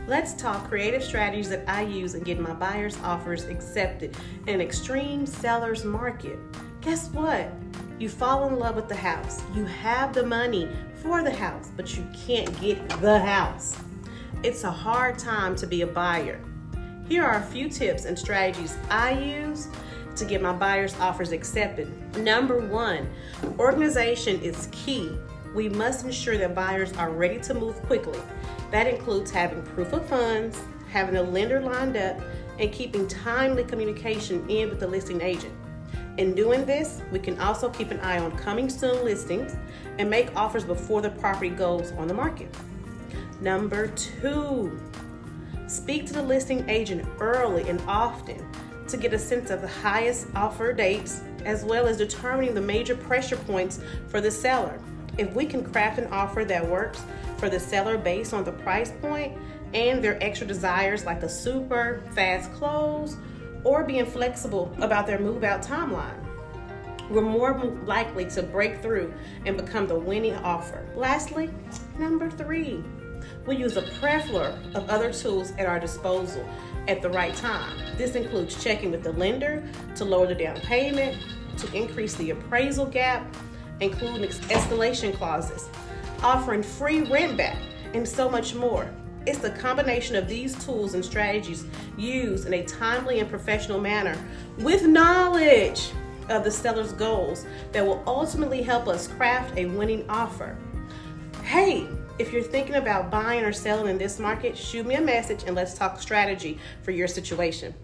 Let's talk creative strategies that I use in getting my buyers' offers accepted in an extreme seller's market. Guess what? You fall in love with the house. You have the money for the house, but you can't get the house. It's a hard time to be a buyer. Here are a few tips and strategies I use to get my buyers' offers accepted. Number 1, organization is key. We must ensure that buyers are ready to move quickly. That includes having proof of funds, having a lender lined up, and keeping timely communication in with the listing agent. In doing this, we can also keep an eye on coming soon listings and make offers before the property goes on the market. Number 2, speak to the listing agent early and often to get a sense of the highest offer dates, as well as determining the major pressure points for the seller. If we can craft an offer that works for the seller based on the price point and their extra desires like a super fast close or being flexible about their move out timeline, we're more likely to break through and become the winning offer. Lastly, number 3, we use a plethora of other tools at our disposal at the right time. This includes checking with the lender to lower the down payment, to increase the appraisal gap, including escalation clauses, offering free rent back, and so much more. It's the combination of these tools and strategies used in a timely and professional manner with knowledge of the seller's goals that will ultimately help us craft a winning offer. Hey, if you're thinking about buying or selling in this market, shoot me a message and let's talk strategy for your situation.